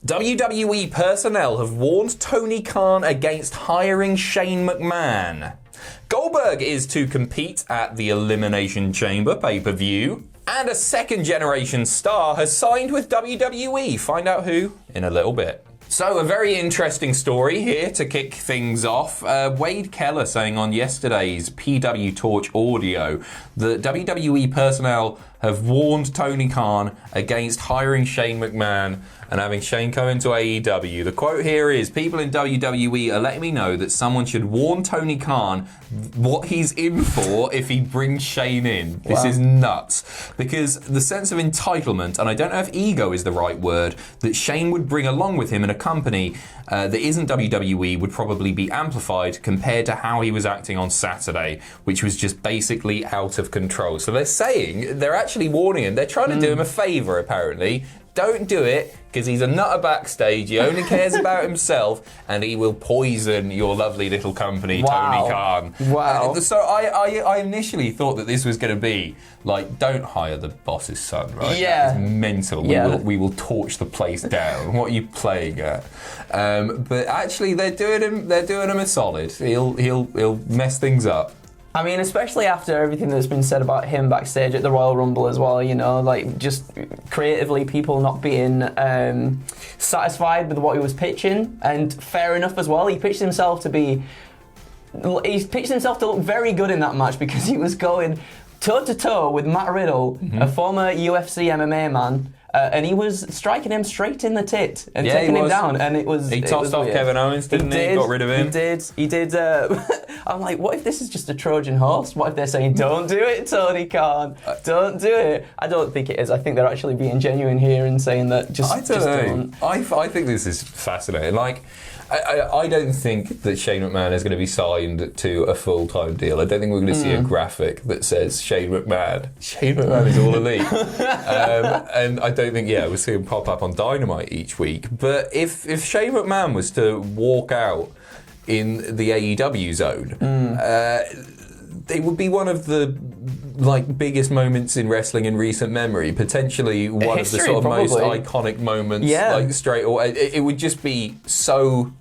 WWE Personnel have warned Tony Khan against hiring Shane McMahon. Goldberg is to compete at the Elimination Chamber pay-per-view. And a second-generation star has signed with WWE. Find out who in a little bit. So, a very interesting story here to kick things off. Wade Keller saying on yesterday's PW Torch audio that WWE Personnel have warned Tony Khan against hiring Shane McMahon and having Shane come into AEW. The quote here is, people in WWE are letting me know that someone should warn Tony Khan what he's in for if he brings Shane in. This is nuts. Because the sense of entitlement, and I don't know if ego is the right word, that Shane would bring along with him in a company that isn't WWE would probably be amplified compared to how he was acting on Saturday, which was just basically out of control. So they're actually warning him. They're trying to do him a favour, apparently. Don't do it, because he's a nutter backstage. He only cares about himself, and he will poison your lovely little company, Tony Khan. Wow. So I initially thought that this was going to be like, don't hire the boss's son, right? Yeah. That is mental. Yeah. We will torch the place down. What are you playing at? But actually, they're doing him a solid. He'll mess things up. I mean, especially after everything that's been said about him backstage at the Royal Rumble as well, you know, like just creatively people not being satisfied with what he was pitching, and fair enough as well. He pitched himself to look very good in that match because he was going toe-to-toe with Matt Riddle, a former UFC MMA man, and he was striking him straight in the tit and taking him down, and it was... He tossed off weird. Kevin Owens, didn't he? Got rid of him. He did. I'm like, what if this is just a Trojan horse? What if they're saying, don't do it, Tony Khan, don't do it? I don't think it is. I think they're actually being genuine here and saying that just don't. I think this is fascinating. Like, I don't think that Shane McMahon is going to be signed to a full-time deal. I don't think we're going to see a graphic that says Shane McMahon. Shane McMahon is all elite. And I don't think, we'll see him pop up on Dynamite each week. But if Shane McMahon was to walk out in the AEW zone, it would be one of the biggest moments in wrestling in recent memory, potentially one of the sort of most iconic moments, straight away. It would just be so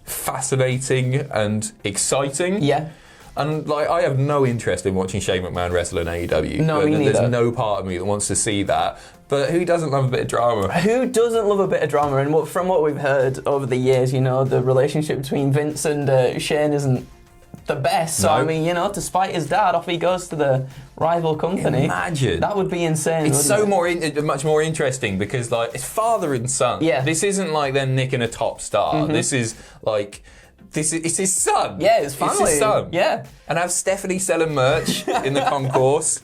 fascinating and exciting. Yeah. And I have no interest in watching Shane McMahon wrestle in AEW. No, me neither. There's no part of me that wants to see that. But who doesn't love a bit of drama? Who doesn't love a bit of drama? And from what we've heard over the years, you know, the relationship between Vince and Shane isn't the best. So, I mean, you know, to spite his dad, off he goes to the rival company. Imagine. That would be insane, It's so much more interesting because, it's father and son. Yeah. This isn't like them nicking a top star. This is it's his son. Yeah, it's family. It's his son. Yeah. And have Stephanie selling merch in the concourse.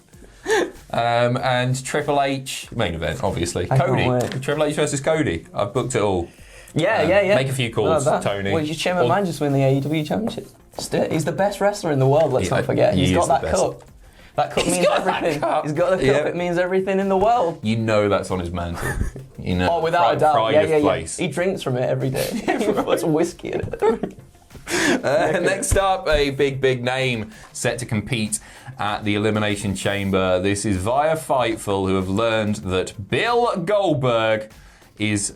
And Triple H, main event, obviously. Cody. Triple H versus Cody. I've booked it all. Yeah. Make a few calls, Tony. Well, did Shane McMahon just win the AEW Championship? He's the best wrestler in the world, let's not forget. He's got that cup. That cup means everything. He's got the cup, it means everything in the world. You know that's on his mantle. You know, without a doubt. Pride of place. He drinks from it every day. He puts whiskey in it. Next up, a big name set to compete at the Elimination Chamber. This is via Fightful, who have learned that Bill Goldberg is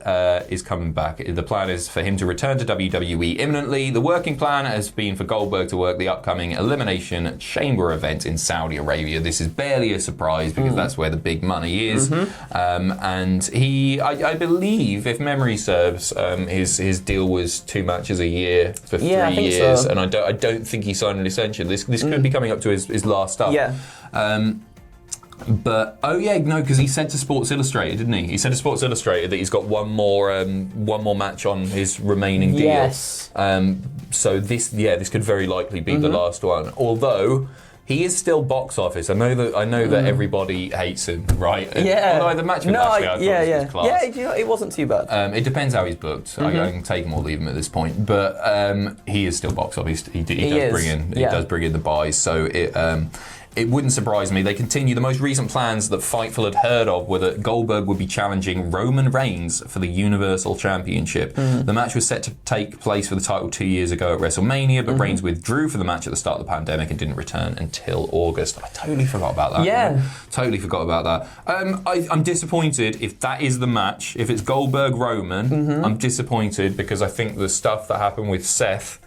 coming back. The plan is for him to return to WWE imminently. The working plan has been for Goldberg to work the upcoming Elimination Chamber event in Saudi Arabia. This is barely a surprise because that's where the big money is. And he, I believe, if memory serves, his deal was 2 matches a year for 3 years. So. And I don't think he signed an extension. This could be coming up to his last stop. Yeah. But because he said to Sports Illustrated, didn't he? He said to Sports Illustrated that he's got one more match on his remaining deal. Yes. So this could very likely be the last one. Although he is still box office. I know that everybody hates him, right? Although the match with Lashley, I thought was class. Yeah, it wasn't too bad. It depends how he's booked. I can take him or leave him at this point. But he is still box office. He does bring in the buys. So it wouldn't surprise me. They continue. The most recent plans that Fightful had heard of were that Goldberg would be challenging Roman Reigns for the Universal Championship. The match was set to take place for the title 2 years ago at WrestleMania, but Reigns withdrew for the match at the start of the pandemic and didn't return until August. I totally forgot about that. Yeah. Totally forgot about that. I'm disappointed if that is the match. If it's Goldberg-Roman, I'm disappointed because I think the stuff that happened with Seth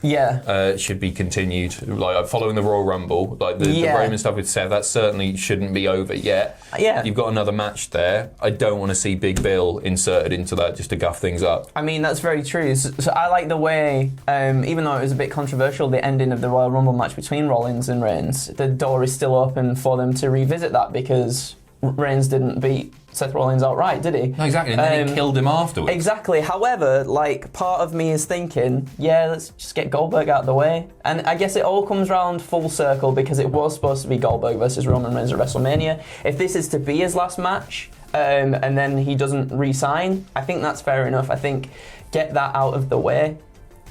should be continued. Like following the Royal Rumble, like the Roman stuff with Seth, that certainly shouldn't be over yet. Yeah. You've got another match there. I don't want to see Big Bill inserted into that just to guff things up. I mean, that's very true. So I like the way, even though it was a bit controversial, the ending of the Royal Rumble match between Rollins and Reigns, the door is still open for them to revisit that because Reigns didn't beat Seth Rollins outright, did he? No, exactly, and then he killed him afterwards. Exactly. However, like, part of me is thinking, let's just get Goldberg out of the way. And I guess it all comes round full circle because it was supposed to be Goldberg versus Roman Reigns at WrestleMania. If this is to be his last match, and then he doesn't re-sign, I think that's fair enough. I think get that out of the way.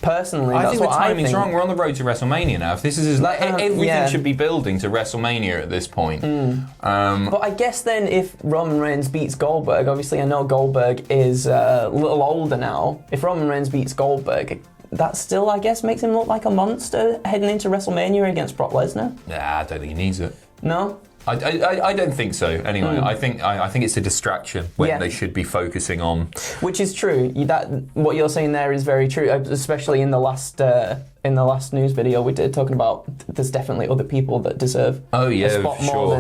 Personally, I that's think the what I timing's think. wrong. We're on the road to WrestleMania now. If this is everything should be building to WrestleMania at this point. But I guess then if Roman Reigns beats Goldberg, obviously I know Goldberg is a little older now. If Roman Reigns beats Goldberg, that still, I guess, makes him look like a monster heading into WrestleMania against Brock Lesnar. Nah, I don't think he needs it. No? I don't think so. Anyway, I think it's a distraction when they should be focusing on. Which is true. What you're saying there is very true, especially in the last news video we did talking about. There's definitely other people that deserve a spot more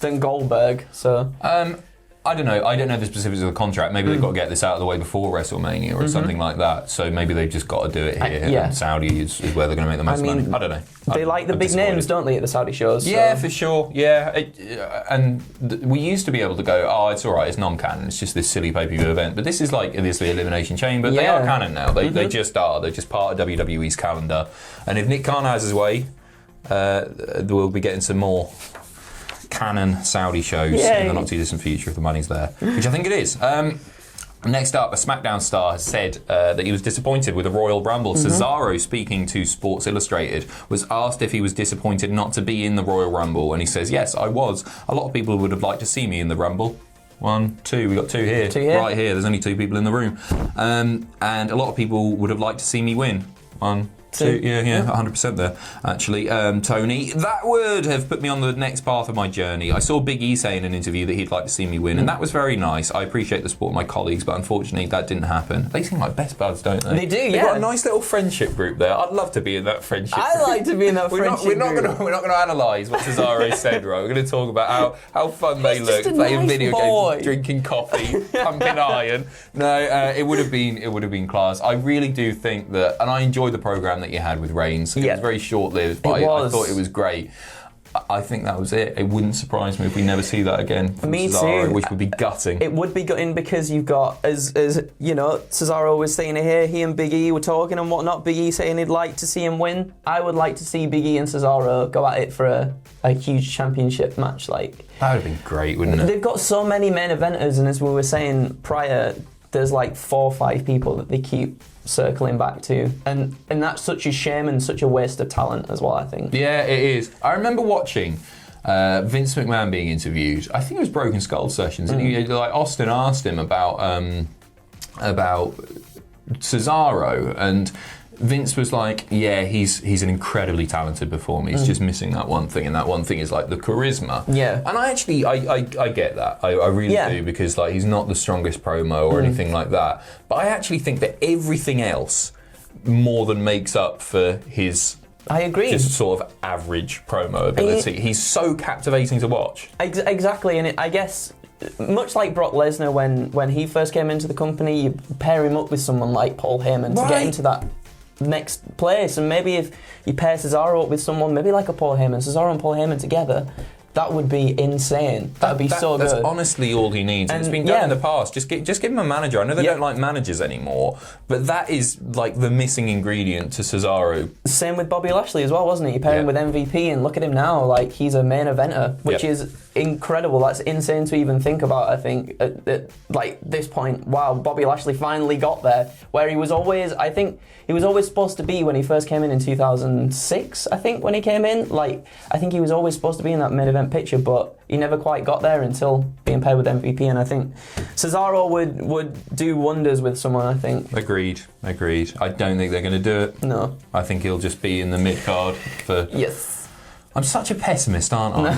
than Goldberg. So. I don't know the specifics of the contract. Maybe they've got to get this out of the way before WrestleMania or something like that. So maybe they've just got to do it here. And Saudi is where they're going to make the most money. I don't know. They like the big names, don't they, at the Saudi shows? So. Yeah, for sure. Yeah. We used to be able to go, oh, it's all right, it's non-canon. It's just this silly pay-per-view event. But this is like the Elimination Chamber. They are canon now. They just are. They're just part of WWE's calendar. And if Nick Khan has his way, we'll be getting some more canon Saudi shows in the not too distant future if the money's there, which I think it is. Next up, a SmackDown star has said that he was disappointed with the Royal Rumble. Cesaro, speaking to Sports Illustrated, was asked if he was disappointed not to be in the Royal Rumble, and he says, yes, I was. A lot of people would have liked to see me in the Rumble. 1, 2, we got two here. Right here, there's only 2 people in the room. And a lot of people would have liked to see me win. 1, 2, yeah, 100% there, actually. Tony, that would have put me on the next path of my journey. I saw Big E say in an interview that he'd like to see me win, and that was very nice. I appreciate the support of my colleagues, but unfortunately that didn't happen. They seem like best buds, don't they? They do, yeah. They've got a nice little friendship group there. I'd love to be in that friendship group. I like to be in that friendship group. We're not going to analyse what Cesaro said, right? We're going to talk about how fun they look, playing video games, drinking coffee, pumping iron. No, it would have been class. I really do think that, and I enjoyed the programme that you had with Reigns. It was very short-lived, but I thought it was great. I think that was it. It wouldn't surprise me if we never see that again from Cesaro, too. Which would be gutting. It would be gutting because you've got, as you know, Cesaro was saying here, he and Big E were talking and whatnot. Big E saying he'd like to see him win. I would like to see Big E and Cesaro go at it for a huge championship match. That would have been great, wouldn't it? They've got so many main eventers, and as we were saying prior, there's 4 or 5 people that they keep circling back to, and that's such a shame and such a waste of talent as well, I think. Yeah, it is. I remember watching Vince McMahon being interviewed. I think it was Broken Skull Sessions, and Austin asked him about Cesaro, and Vince was like, yeah, he's an incredibly talented performer. He's just missing that one thing, and that one thing is the charisma. Yeah. And I get that. I really do, because he's not the strongest promo or anything like that. But I actually think that everything else more than makes up for his I agree. Just sort of average promo ability. He's so captivating to watch. Exactly, and I guess much like Brock Lesnar when he first came into the company, you pair him up with someone like Paul Heyman to get into that next place. And maybe if you pair Cesaro up with someone, maybe like a Paul Heyman, Cesaro and Paul Heyman together, that would be insane. That would be so good. That's honestly all he needs. And it's been done in the past. Just give him a manager. I know they don't like managers anymore, but that is the missing ingredient to Cesaro. Same with Bobby Lashley as well, wasn't it? You pair him with MVP, and look at him now. He's a main eventer, which is incredible. That's insane to even think about, I think, at this point. Wow, Bobby Lashley finally got there, where he was always, I think, he was always supposed to be when he first came in 2006, I think, when he came in. I think he was always supposed to be in that main event event picture, but he never quite got there until being paired with MVP. And I think Cesaro would do wonders with someone. I think. Agreed. I don't think they're going to do it. No. I think he'll just be in the mid card for. Yes. I'm such a pessimist, aren't I?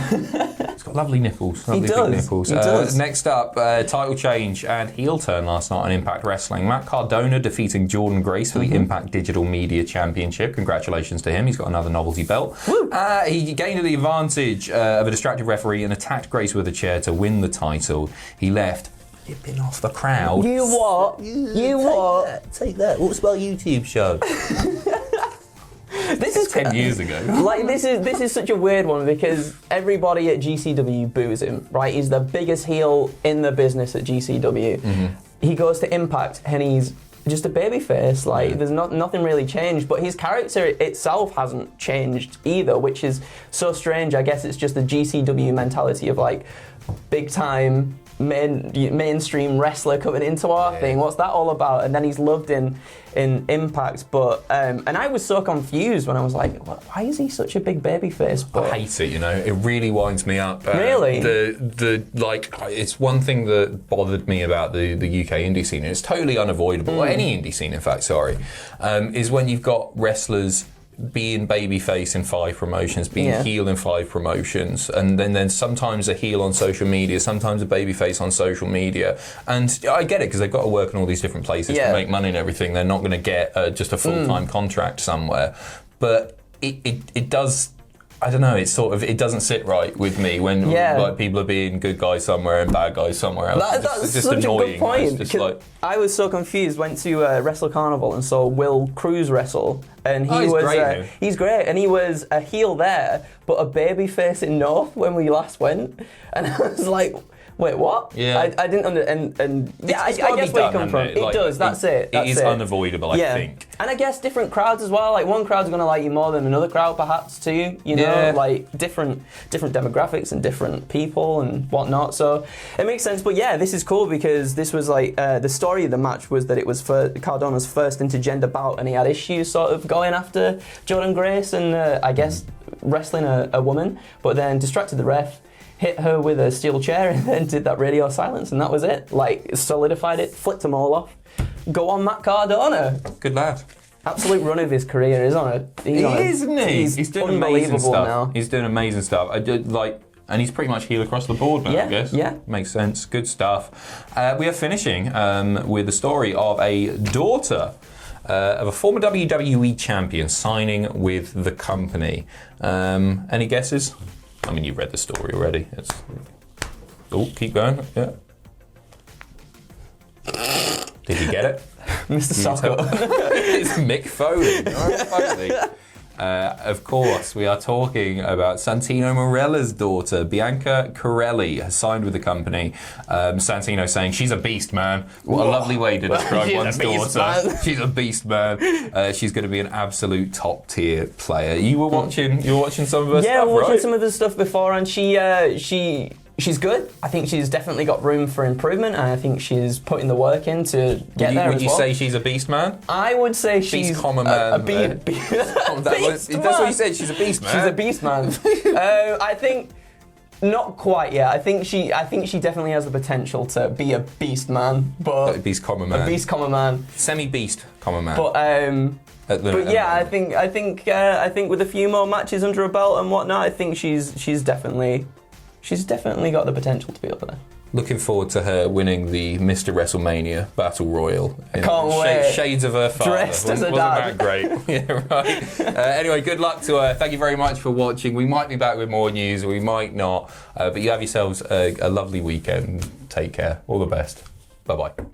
He's got lovely nipples. Lovely He does. big nipples. He does. Next up, title change and heel turn last night on Impact Wrestling. Matt Cardona defeating Jordan Grace for the Impact Digital Media Championship. Congratulations to him. He's got another novelty belt. He gained the advantage of a distracted referee and attacked Grace with a chair to win the title. He left flipping off the crowd. You what? Take that. What's about YouTube show? This is 10 years ago. Like this is such a weird one because everybody at GCW boos him, right? He's the biggest heel in the business at GCW. He goes to Impact and he's just a babyface. Like there's nothing really changed, but his character itself hasn't changed either, which is so strange. I guess it's just the GCW mentality of like big time mainstream wrestler coming into our thing. What's that all about? And then he's loved in Impact, but and I was so confused when I was like, why is he such a big baby face? But I hate it, you know. It really winds me up. Really? The like, it's one thing that bothered me about the UK indie scene, and it's totally unavoidable, or any indie scene, in fact, is when you've got wrestlers being babyface in 5 promotions, being heel in 5 promotions, and then sometimes a heel on social media, sometimes a babyface on social media. And I get it, because they've got to work in all these different places to make money and everything. They're not going to get just a full-time contract somewhere. But it does... I don't know, it doesn't sit right with me when like people are being good guys somewhere and bad guys somewhere else. That's just such annoying. a good point. Just like, I was so confused, went to Wrestle Carnival and saw Will Cruz wrestle, and he's great, and he was a heel there, but a baby face in North when we last went, and I was like, wait, what? Yeah. I didn't understand. I guess where you come from. It does, that's it. It is unavoidable, I think. And I guess different crowds as well. Like one crowd's going to like you more than another crowd, perhaps too. You know, like different demographics and different people and whatnot. So it makes sense. But yeah, this is cool because this was like the story of the match was that it was for Cardona's first intergender bout, and he had issues sort of going after Jordan Grace and I guess wrestling a woman, but then distracted the ref, hit her with a steel chair, and then did that radio silence, and that was it. Like solidified it, flipped them all off. Go on, Matt Cardona. Good lad. Absolute run of his career. Isn't he? He's doing amazing stuff. Now. He's doing amazing stuff. And he's pretty much heel across the board now, I guess. Yeah. Makes sense. Good stuff. We are finishing with the story of a daughter of a former WWE champion signing with the company. Any guesses? I mean, you've read the story already. Keep going. Yeah. Did you get it? Mr. Socko. It's Mick Foley. Of course, we are talking about Santino Marella's daughter, Bianca Carelli, has signed with the company. Santino saying, she's a beast, man. What a lovely way to describe one's daughter. She's a beast, man. She's going to be an absolute top-tier player. You were watching some of her stuff, Yeah, watching right? some of the stuff before, and she's good. I think she's definitely got room for improvement, and I think she's putting the work in to get there. Would you say she's a beast, man? I would say she's beast, comma man. That's what you said. She's a beast, man. She's a beast, man. I think not quite yet. I think she definitely has the potential to be a beast, man. But beast, comma man. A beast, comma man. Semi-beast, comma man. But yeah, I think with a few more matches under her belt and whatnot, I think she's definitely got the potential to be up there. Looking forward to her winning the Mr. WrestleMania Battle Royal. Can't wait. Shades of her father. Dressed as a Wasn't dad. that great? Yeah, right. Anyway, good luck to her. Thank you very much for watching. We might be back with more news, we might not. But you have yourselves a lovely weekend. Take care. All the best. Bye-bye.